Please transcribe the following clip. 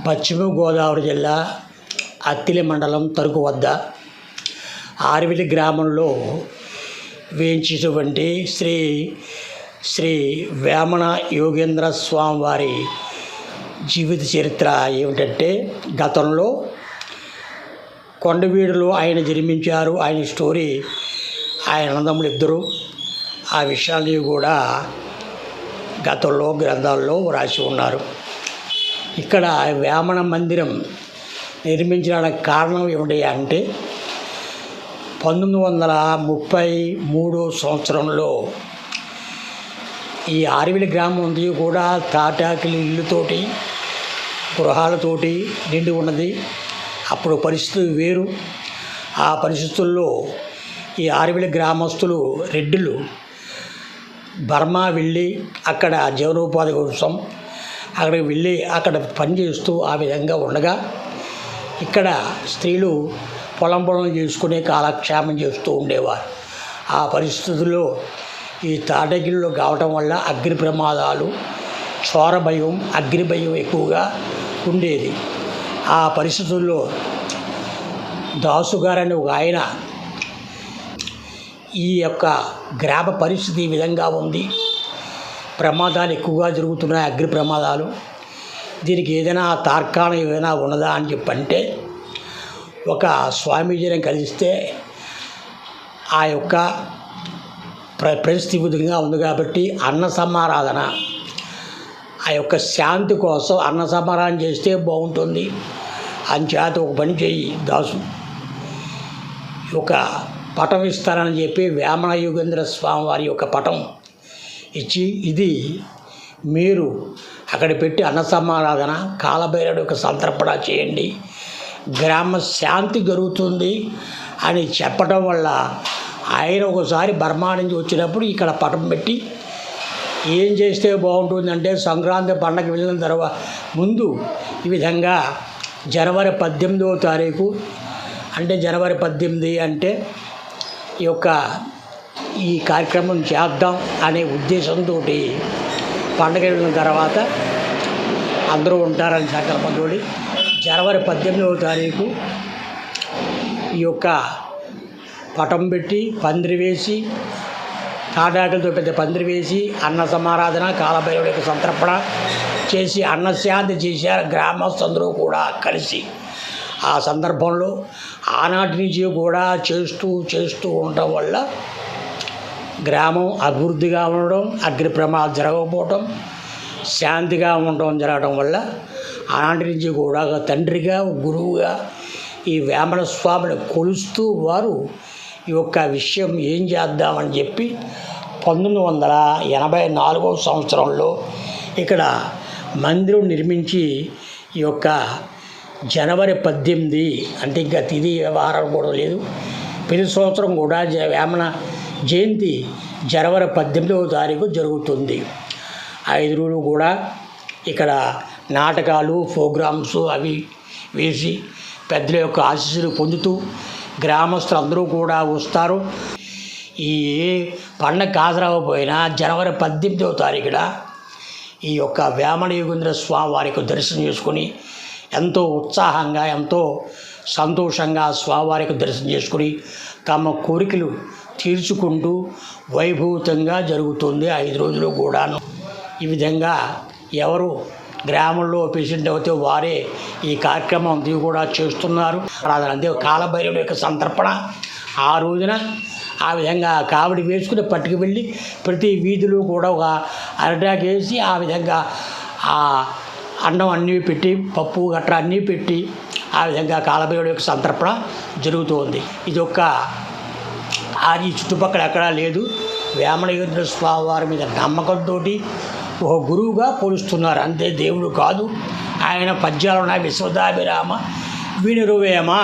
పశ్చిమ గోదావరి జిల్లా అత్తిలి మండలం తరుకు వద్ద ఆర్విలి గ్రామంలో వేయించినటువంటి శ్రీ శ్రీ వేమన యోగేంద్ర స్వామి వారి జీవిత చరిత్ర ఏమిటంటే, గతంలో కొండవీడులో ఆయన జన్మించారు. ఆయన స్టోరీ, ఆయన అన్నదమ్ములు ఇద్దరు, ఆ విషయాన్ని కూడా గతంలో గ్రంథాల్లో రాసి ఉన్నారు. ఇక్కడ వేమన మందిరం నిర్మించడానికి కారణం ఏమిటి అంటే, 1933 సంవత్సరంలో ఈ ఆర్విలి గ్రామం ఉంది కూడా తాటాకిలి ఇల్లుతోటి గృహాలతోటి నిండి ఉన్నది. అప్పుడు పరిస్థితులు వేరు. ఆ పరిస్థితుల్లో ఈ ఆర్విలి గ్రామస్తులు రెడ్డిలు బర్మా వెళ్ళి అక్కడ జీవనోపాధి కోసం అక్కడికి వెళ్ళి అక్కడ పనిచేస్తూ ఆ విధంగా ఉండగా, ఇక్కడ స్త్రీలు పొలం చేసుకునే కాలక్షేమం చేస్తూ ఉండేవారు. ఆ పరిస్థితుల్లో ఈ తాటగిరిలో కావటం వల్ల అగ్ని ప్రమాదాలు, చోర భయం, అగ్ని భయం ఎక్కువగా ఉండేది. ఆ పరిస్థితుల్లో దాసుగారని ఒక ఆయన, ఈ యొక్క గ్రామ పరిస్థితి ఈ విధంగా ఉంది, ప్రమాదాలు ఎక్కువగా జరుగుతున్నాయి, అగ్ని ప్రమాదాలు, దీనికి ఏదైనా తార్కాణం ఏదైనా ఉన్నదా అని చెప్పంటే, ఒక స్వామీజీని కలిస్తే ఆ యొక్క పరిస్థితి విధంగా ఉంది కాబట్టి అన్న సమారాధన, ఆ యొక్క శాంతి కోసం అన్న సమారాధన చేస్తే బాగుంటుంది అని చేత ఒక పని చేయి దాసు, ఒక పటం ఇస్తారని చెప్పి వేమన యోగేంద్ర స్వామి వారి యొక్క పటం ఇచ్చి, ఇది మీరు అక్కడ పెట్టి అన్న సమారాధన, కాలభైరవుడి యొక్క సంతర్పణ చేయండి, గ్రామ శాంతి జరుగుతుంది అని చెప్పడం వల్ల ఆయన ఒకసారి బర్మా నుంచి వచ్చినప్పుడు ఇక్కడ పటం పెట్టి, ఏం చేస్తే బాగుంటుందంటే సంక్రాంతి పండగ వెళ్ళిన తర్వాత ముందు ఈ విధంగా జనవరి 18వ తారీఖు అంటే జనవరి 18 అంటే ఈ కార్యక్రమం చేద్దాం అనే ఉద్దేశంతో పండగ వెళ్ళిన తర్వాత అందరూ ఉంటారని సంకల్పంతో జనవరి 18వ తారీఖు ఈ యొక్క పటం పెట్టి పందిరి వేసి, తాటాకులతో పెద్ద పందిరి వేసి అన్న సమారాధన, కాలభైరవుడి యొక్క సంతర్పణ చేసి అన్నశాంతి చేశారు గ్రామస్తులందరూ కూడా కలిసి. ఆ సందర్భంలో ఆనాటి నుంచి కూడా చేస్తూ ఉండటం వల్ల గ్రామం అభివృద్ధిగా ఉండడం, అగ్ని ప్రమాదం జరగకపోవటం, శాంతిగా ఉండటం జరగడం వల్ల ఆనాటి నుంచి కూడా తండ్రిగా, గురువుగా ఈ వేమన స్వామిని కొలుస్తూ వారు ఈ యొక్క విషయం ఏం చేద్దామని చెప్పి 1984 సంవత్సరంలో ఇక్కడ మందిరం నిర్మించి, ఈ యొక్క జనవరి 18 అంటే ఇంకా తిథి వ్యవహారం కూడా లేదు, ప్రతి సంవత్సరం కూడా వేమన జయంతి జనవరి 18వ తారీఖు జరుగుతుంది. 5 రోజులు కూడా ఇక్కడ నాటకాలు, ప్రోగ్రామ్స్ అవి వేసి పెద్దల యొక్క ఆశీస్సులు పొందుతూ గ్రామస్తులందరూ కూడా వస్తారు. ఈ పండగ హాజరవకపోయినా జనవరి 18వ తారీఖున ఈ యొక్క వేమన యోగేంద్ర స్వామి వారికి దర్శనం చేసుకుని ఎంతో ఉత్సాహంగా, ఎంతో సంతోషంగా స్వామివారికి దర్శనం చేసుకుని తమ కోరికలు తీర్చుకుంటూ వైభూతంగా జరుగుతుంది 5 రోజులు కూడాను. ఈ విధంగా ఎవరు గ్రామంలో పేషెంట్ అవుతే వారే ఈ కార్యక్రమం అంతా కూడా చేస్తున్నారు. అంతే కాలభైరవుడి యొక్క సంతర్పణ ఆ రోజున ఆ విధంగా కావిడి వేసుకుని పట్టుకు వెళ్ళి ప్రతి వీధిలో కూడా ఒక అరటాకు వేసి ఆ విధంగా ఆ అన్నం అన్నీ పెట్టి, పప్పు గట్రా అన్నీ పెట్టి ఆ విధంగా కాలభైరవుడి యొక్క సంతర్పణ జరుగుతుంది. ఇది ఈ చుట్టుపక్కల ఎక్కడా లేదు. వేమన యోగేంద్ర స్వామి వారి మీద నమ్మకంతో ఒక గురువుగా పోలుస్తున్నారు అంతే, దేవుడు కాదు. ఆయన పద్యాలు ఉన్నాయి, విశ్వదాభిరామ వినురువేమ